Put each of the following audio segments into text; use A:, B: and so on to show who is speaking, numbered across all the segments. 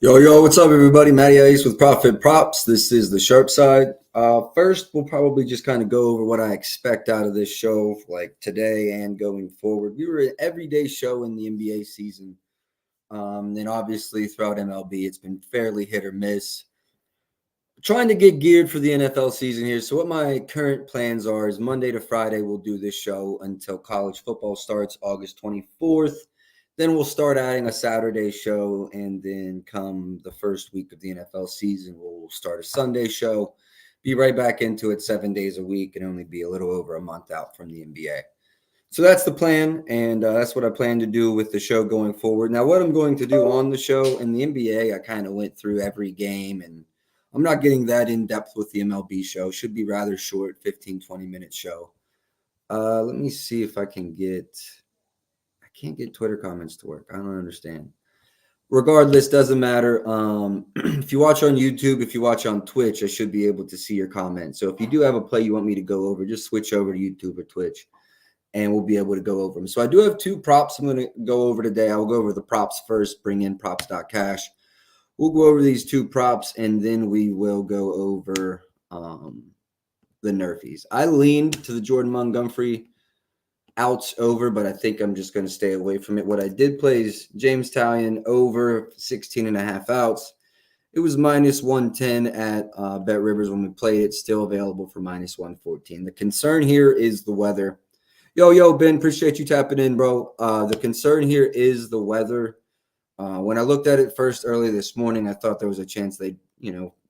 A: Yo, what's up, everybody? Matty Ice with Profit Props. This is the sharp side. First, we'll probably just kind of go over what I expect out of this show, like today and going forward. We were an everyday show in the NBA season. And obviously, throughout MLB, it's been fairly hit or miss. Trying to get geared for the NFL season here. So, what my current plans are is Monday to Friday, we'll do this show until college football starts August 24th. Then we'll start adding a Saturday show, and then come the first week of the NFL season, we'll start a Sunday show, be right back into it 7 days a week, and only be a little over a month out from the NBA. So that's the plan, and that's what I plan to do with the show going forward. Now, what I'm going to do on the show in the NBA, I kind of went through every game, and I'm not getting that in depth with the MLB show. Should be rather short, 15, 20-minute show. Let me see if I can get... Can't get Twitter comments to work. I don't understand. Regardless, doesn't matter. If you watch on YouTube, if you watch on Twitch, I should be able to see your comments. So if you do have a play you want me to go over, just switch over to YouTube or Twitch, and we'll be able to go over them. So I do have two props I'm going to go over today. I'll go over the props first, bring in props.cash. We'll go over these two props, and then we will go over the Nerfies. I leaned to the Jordan Montgomery outs over, but I think I'm just going to stay away from it. What I did play is James Talion over 16.5 outs. It was minus 110 at Bet Rivers when we played it, still available for minus 114. The concern here is the weather. Yo, Ben, appreciate you tapping in, bro. The concern here is the weather. When I looked at it first early this morning, I thought there was a chance they'd,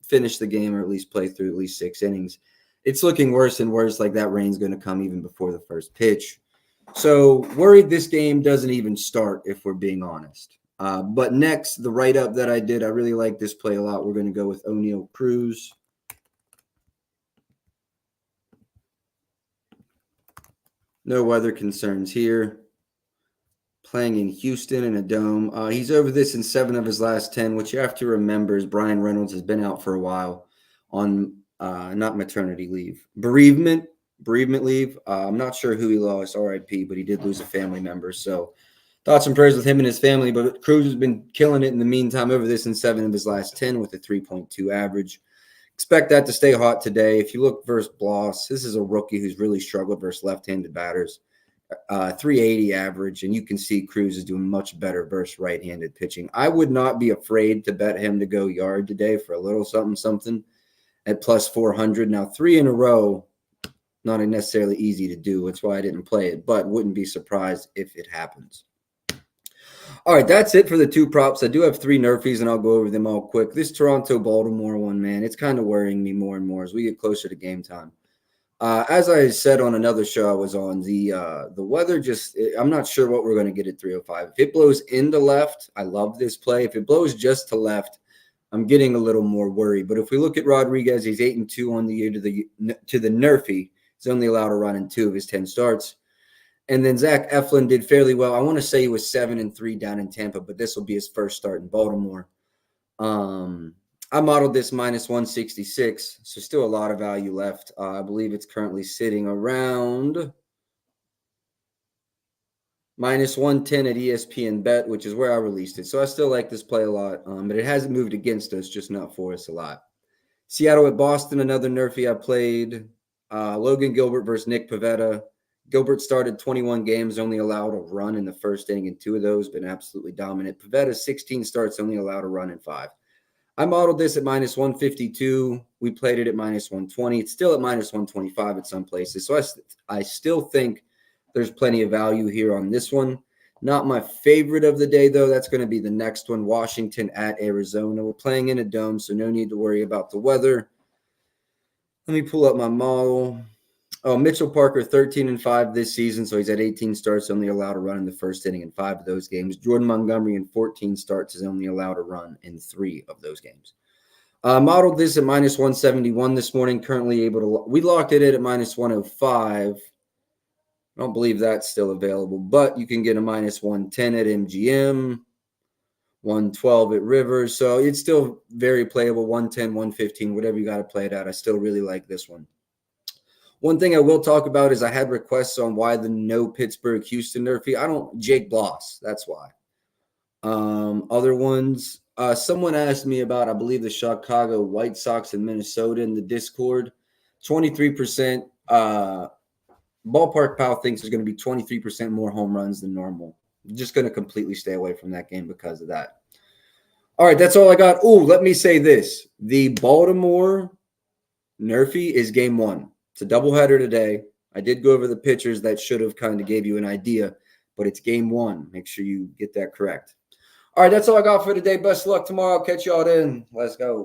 A: finish the game or at least play through at least 6 innings. It's looking worse and worse, like that rain's going to come even before the first pitch. So worried this game doesn't even start, if we're being honest. But next, the write-up that I did, I really like this play a lot. We're going to go with Oneil Cruz. No weather concerns here. Playing in Houston in a dome. He's over this in 7 of his last 10, which you have to remember is Brian Reynolds has been out for a while on not maternity leave, bereavement leave. I'm not sure who he lost, RIP, but he did lose a family member. So thoughts and prayers with him and his family. But Cruz has been killing it in the meantime, over this in 7 of his last 10 with a 3.2 average. Expect that to stay hot today. If you look versus Bloss, this is a rookie who's really struggled versus left-handed batters. 380 average, and you can see Cruz is doing much better versus right-handed pitching. I would not be afraid to bet him to go yard today for a little something at plus 400. Now, 3 in a row, not necessarily easy to do. That's why I didn't play it, but wouldn't be surprised if it happens. All right, that's it for the two props. I do have 3 Nerfies, and I'll go over them all quick. This Toronto-Baltimore one, man, it's kind of worrying me more and more as we get closer to game time. As I said on another show I was on, the weather I'm not sure what we're going to get at 305. If it blows into left, I love this play. If it blows just to left, I'm getting a little more worried. But if we look at Rodriguez, he's 8-2 on the year to the Nerfie. He's only allowed to run in 2 of his 10 starts. And then Zach Eflin did fairly well. I want to say he was 7-3 down in Tampa, but this will be his first start in Baltimore. I modeled this minus 166, so still a lot of value left. I believe it's currently sitting around minus 110 at ESPN Bet, which is where I released it. So I still like this play a lot, but it hasn't moved against us, just not for us a lot. Seattle at Boston, another Nerfie I played. Logan Gilbert versus Nick Pivetta. Gilbert started 21 games, only allowed a run in the first inning in 2 of those, been absolutely dominant. Pivetta, 16 starts, only allowed a run in 5. I modeled this at minus 152. We played it at minus 120. It's still at minus 125 at some places. So I still think there's plenty of value here on this one. Not my favorite of the day, though. That's going to be the next one, Washington at Arizona. We're playing in a dome, so no need to worry about the weather. Let me pull up my model. Oh, Mitchell Parker, 13-5 this season, so he's at 18 starts, only allowed to run in the first inning in 5 of those games. Jordan Montgomery in 14 starts is only allowed to run in 3 of those games. Modeled this at minus 171 this morning, currently able to – we locked it in at minus 105. I don't believe that's still available, but you can get a minus 110 at MGM, 112 at Rivers. So it's still very playable, 110, 115, whatever you got to play it at. I still really like this one. One thing I will talk about is I had requests on why the no Pittsburgh Houston Nerfie. Jake Bloss, that's why. Other ones, Someone asked me about, I believe, the Chicago White Sox in Minnesota in the Discord. 23%. Ballpark Pal thinks there's going to be 23% more home runs than normal. Just going to completely stay away from that game because of that. All right, that's all I got. Oh, let me say this. The Baltimore Nerfy is game 1. It's a doubleheader today. I did go over the pitchers that should have kind of gave you an idea, but it's game 1. Make sure you get that correct. All right, that's all I got for today. Best of luck tomorrow. I'll catch y'all then. Let's go.